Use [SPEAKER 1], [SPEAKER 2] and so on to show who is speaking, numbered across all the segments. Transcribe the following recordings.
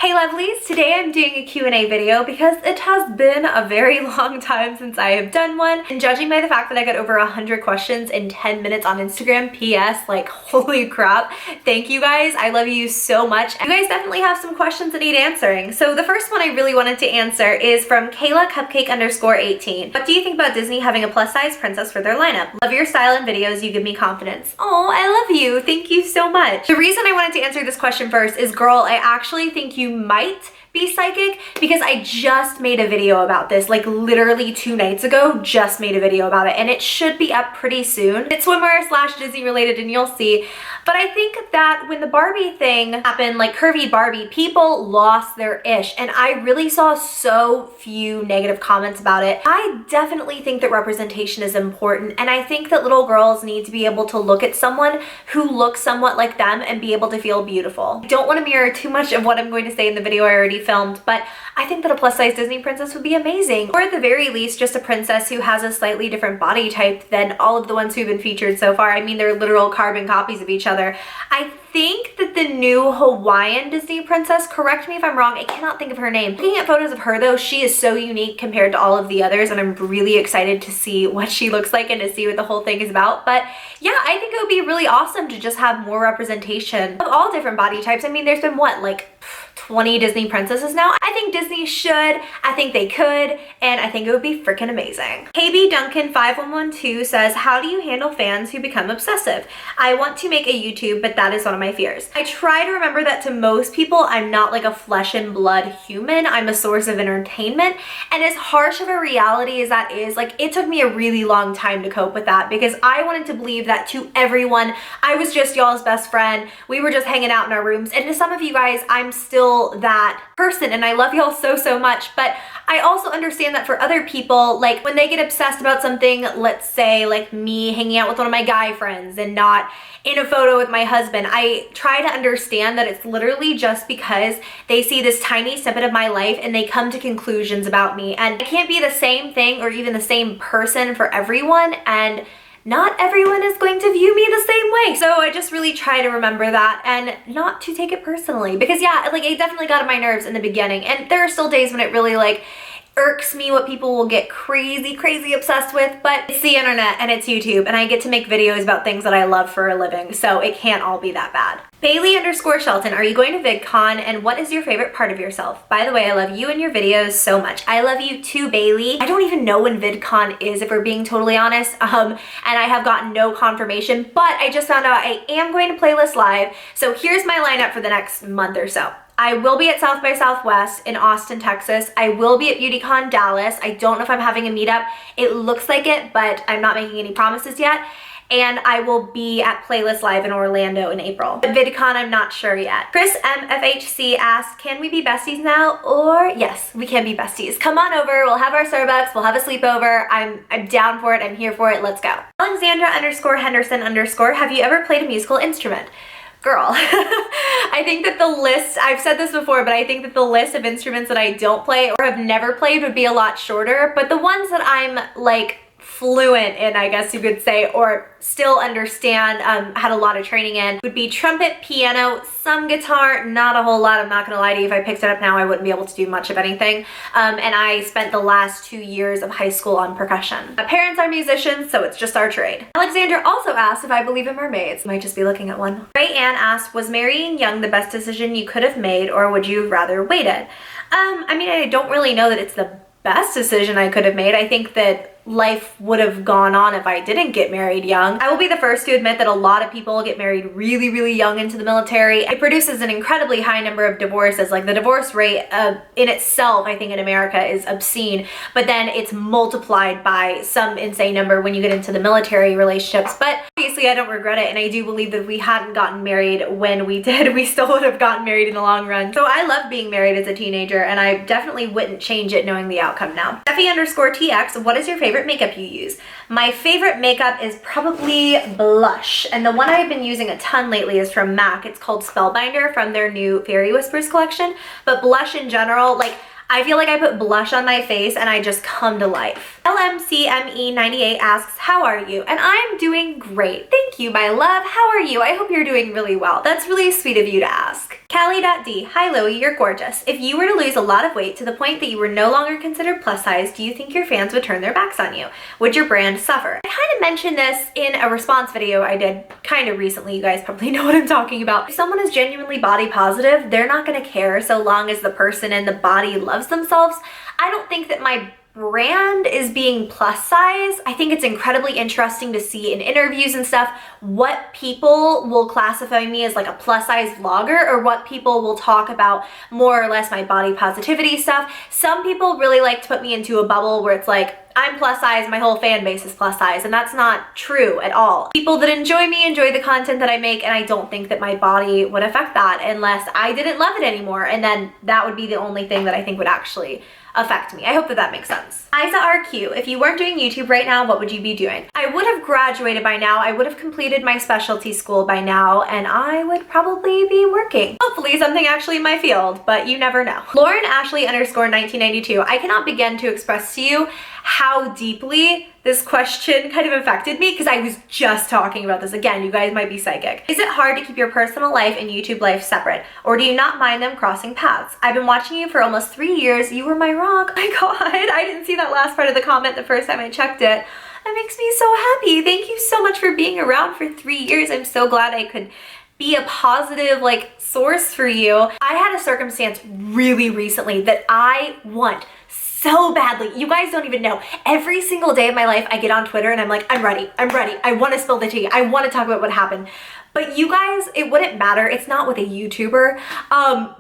[SPEAKER 1] Hey lovelies, today I'm doing a Q&A video because it has been a very long time since I have done one, and judging by the fact that I got over 100 questions in 10 minutes on Instagram, PS, like holy crap, thank you guys, I love you so much. You guys definitely have some questions that need answering. So the first one I really wanted to answer is from Kayla Cupcake _18. What do you think about Disney having a plus size princess for their lineup? Love your style and videos, you give me confidence. Oh, I love you, thank you so much. The reason I wanted to answer this question first is, girl, I actually think you might be psychic because I just made a video about this, like literally 2 nights ago, just made a video about it, and it should be up pretty soon. It's swimwear / Disney related and you'll see. But I think that when the Barbie thing happened, like curvy Barbie, people lost their ish, and I really saw so few negative comments about it. I definitely think that representation is important, and I think that little girls need to be able to look at someone who looks somewhat like them and be able to feel beautiful. I don't want to mirror too much of what I'm going to say in the video I already filmed, but I think that a plus size Disney princess would be amazing. Or at the very least, just a princess who has a slightly different body type than all of the ones who've been featured so far. I mean, they're literal carbon copies of each other. I think that the new Hawaiian Disney princess, correct me if I'm wrong, I cannot think of her name. Looking at photos of her though, she is so unique compared to all of the others, and I'm really excited to see what she looks like and to see what the whole thing is about. But yeah, I think it would be really awesome to just have more representation of all different body types. I mean, there's been what, like 20 Disney princesses now? I think Disney should, I think they could, and I think it would be freaking amazing. KB Duncan 5112 says, how do you handle fans who become obsessive? I want to make a YouTube, but that is one of my fears. I try to remember that to most people, I'm not like a flesh and blood human. I'm a source of entertainment, and as harsh of a reality as that is, like it took me a really long time to cope with that because I wanted to believe that to everyone, I was just y'all's best friend. We were just hanging out in our rooms, and to some of you guys, I'm still that person, and I love y'all so much. But I also understand that for other people, like when they get obsessed about something, let's say like me hanging out with one of my guy friends and not in a photo with my husband, I try to understand that it's literally just because they see this tiny snippet of my life and they come to conclusions about me, and it can't be the same thing or even the same person for everyone, and not everyone is going to view me the same way. So I just really try to remember that and not to take it personally, because yeah, like it definitely got on my nerves in the beginning, and there are still days when it really like irks me what people will get crazy obsessed with, but it's the internet and it's YouTube, and I get to make videos about things that I love for a living, so it can't all be that bad. Bailey _Shelton, are you going to VidCon, and what is your favorite part of yourself? By the way, I love you and your videos so much. I love you too, Bailey. I don't even know when VidCon is, if we're being totally honest, and I have gotten no confirmation, but I just found out I am going to Playlist Live, so here's my lineup for the next month or so. I will be at South by Southwest in Austin, Texas. I will be at BeautyCon Dallas. I don't know if I'm having a meetup. It looks like it, but I'm not making any promises yet. And I will be at Playlist Live in Orlando in April. At VidCon, I'm not sure yet. Chris MFHC asked, can we be besties now? Or yes, we can be besties. Come on over, we'll have our Starbucks, we'll have a sleepover. I'm down for it, I'm here for it, let's go. Alexandra _Henderson _ have you ever played a musical instrument? Girl, I think that the list, I've said this before, but I think that the list of instruments that I don't play or have never played would be a lot shorter, but the ones that I'm like fluent in, I guess you could say, or still understand, had a lot of training in, would be trumpet, piano, some guitar, not a whole lot. I'm not gonna lie to you, if I picked it up now I wouldn't be able to do much of anything, and I spent the last 2 years of high school on percussion. My parents are musicians, so it's just our trade. Alexander also asked if I believe in mermaids. Might just be looking at one. Ray Ann asked, was marrying young the best decision you could have made, or would you have rather waited? I mean, I don't really know that it's the best decision I could have made. I think that life would have gone on if I didn't get married young. I will be the first to admit that a lot of people get married really young into the military. It produces an incredibly high number of divorces. Like the divorce rate in itself, I think in America is obscene, but then it's multiplied by some insane number when you get into the military relationships. But obviously I don't regret it, and I do believe that if we hadn't gotten married when we did, we still would have gotten married in the long run. So I love being married as a teenager, and I definitely wouldn't change it knowing the outcome now. Steffi _TX, what is your favorite makeup you use? My favorite makeup is probably blush, and the one I've been using a ton lately is from MAC. It's called Spellbinder from their new Fairy Whispers collection, but blush in general, like I feel like I put blush on my face and I just come to life. LMCME98 asks, how are you? And I'm doing great. Thank you, my love. How are you? I hope you're doing really well. That's really sweet of you to ask. Callie.D, hi Loey, you're gorgeous. If you were to lose a lot of weight to the point that you were no longer considered plus size, do you think your fans would turn their backs on you? Would your brand suffer? I kind of mentioned this in a response video I did kind of recently. You guys probably know what I'm talking about. If someone is genuinely body positive, they're not gonna care so long as the person and the body loves themselves. I don't think that my brand is being plus size. I think it's incredibly interesting to see in interviews and stuff what people will classify me as like a plus size vlogger, or what people will talk about more or less my body positivity stuff. Some people really like to put me into a bubble where it's like, I'm plus size, my whole fan base is plus size, and that's not true at all. People that enjoy me enjoy the content that I make, and I don't think that my body would affect that unless I didn't love it anymore, and then that would be the only thing that I think would actually affect me. I hope that that makes sense. Isa RQ, if you weren't doing YouTube right now, what would you be doing? I would have graduated by now, I would have completed my specialty school by now, and I would probably be working. Hopefully something actually in my field, but you never know. Lauren Ashley _ 1992, I cannot begin to express to you how deeply this question kind of affected me, because I was just talking about this. Again, you guys might be psychic. Is it hard to keep your personal life and YouTube life separate, or do you not mind them crossing paths? I've been watching you for almost 3 years. You were my rock. Oh my God, I didn't see that last part of the comment the first time I checked it. That makes me so happy. Thank you so much for being around for 3 years. I'm so glad I could be a positive source for you. I had a circumstance really recently that I want so badly. You guys don't even know. Every single day of my life, I get on Twitter and I'm like, I'm ready. I want to spill the tea. I want to talk about what happened. But you guys, it wouldn't matter. It's not with a YouTuber,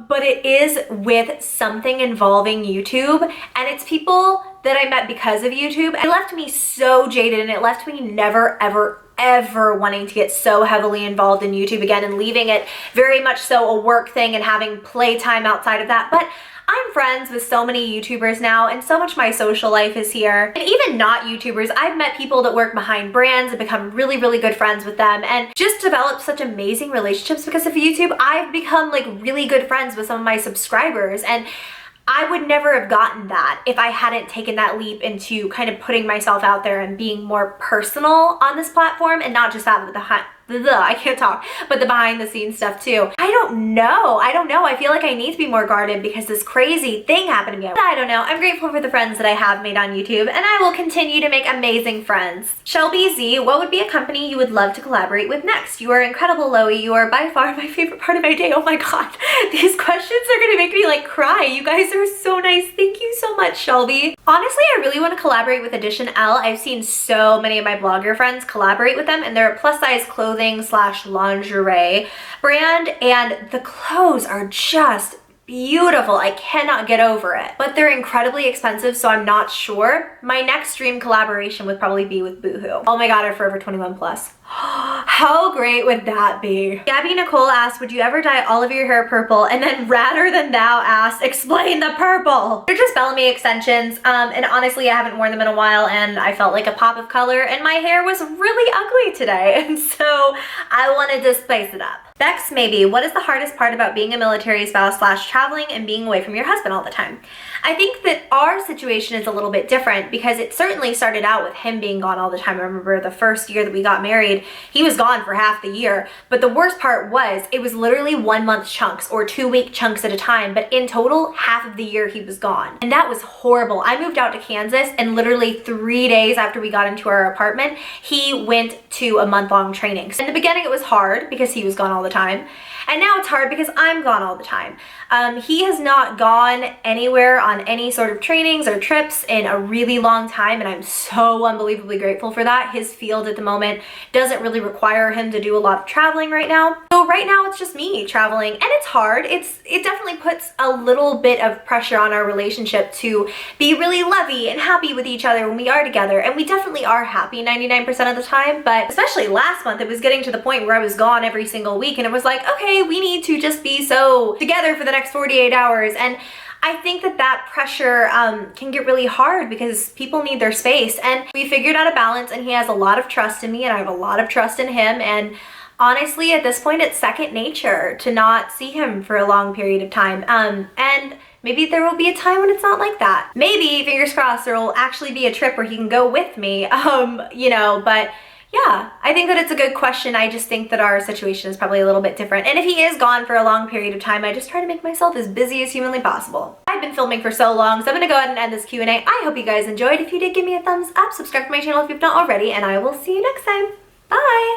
[SPEAKER 1] but it is with something involving YouTube, and it's people that I met because of YouTube. It left me so jaded, and it left me never, ever wanting to get so heavily involved in YouTube again, and leaving it very much so a work thing and having playtime outside of that. But I'm friends with so many YouTubers now, and so much of my social life is here. And even not YouTubers, I've met people that work behind brands and become really, really good friends with them, and just developed such amazing relationships because of YouTube. I've become really good friends with some of my subscribers, and I would never have gotten that if I hadn't taken that leap into kind of putting myself out there and being more personal on this platform, and not just that, but I can't talk, but the behind the scenes stuff too. I don't know. I feel like I need to be more guarded because this crazy thing happened to me. I don't know. I'm grateful for the friends that I have made on YouTube, and I will continue to make amazing friends. Shelby Z, what would be a company you would love to collaborate with next? You are incredible, Loey. You are by far my favorite part of my day. Oh my God. These questions are gonna make me cry. You guys are so nice. Thank you so much, Shelby. Honestly, I really want to collaborate with Edition L. I've seen so many of my blogger friends collaborate with them, and they're a plus size clothing / lingerie brand, and the clothes are just beautiful. I cannot get over it, but they're incredibly expensive, so I'm not sure. My next dream collaboration would probably be with Boohoo. Oh my God, or Forever 21 Plus. How great would that be? Gabby Nicole asked, would you ever dye all of your hair purple? And then Rather Than Thou asked, explain the purple. They're just Bellamy extensions, and honestly, I haven't worn them in a while, and I felt like a pop of color, and my hair was really ugly today, and so I wanted to spice it up. Bex, maybe, what is the hardest part about being a military spouse / traveling and being away from your husband all the time? I think that our situation is a little bit different because it certainly started out with him being gone all the time. I remember the first year that we got married, he was gone for half the year, but the worst part was it was literally 1 month chunks or 2 week chunks at a time, but in total, half of the year he was gone. And that was horrible. I moved out to Kansas, and literally 3 days after we got into our apartment, he went to a month-long training. So in the beginning, it was hard because he was gone all the time. And now it's hard because I'm gone all the time. He has not gone anywhere on any sort of trainings or trips in a really long time, and I'm so unbelievably grateful for that. His field at the moment doesn't really require him to do a lot of traveling right now. So right now it's just me traveling, and it's hard. It definitely puts a little bit of pressure on our relationship to be really lovey and happy with each other when we are together, and we definitely are happy 99% of the time, but especially last month, it was getting to the point where I was gone every single week, and it was like, okay, we need to just be so together for the next 48 hours. And I think that pressure can get really hard because people need their space, and we figured out a balance, and he has a lot of trust in me and I have a lot of trust in him, and honestly, at this point, it's second nature to not see him for a long period of time. And maybe there will be a time when it's not like that. Maybe, fingers crossed, there will actually be a trip where he can go with me, you know, but yeah, I think that it's a good question. I just think that our situation is probably a little bit different. And if he is gone for a long period of time, I just try to make myself as busy as humanly possible. I've been filming for so long, so I'm gonna go ahead and end this Q&A. I hope you guys enjoyed. If you did, give me a thumbs up, subscribe to my channel if you've not already, and I will see you next time. Bye!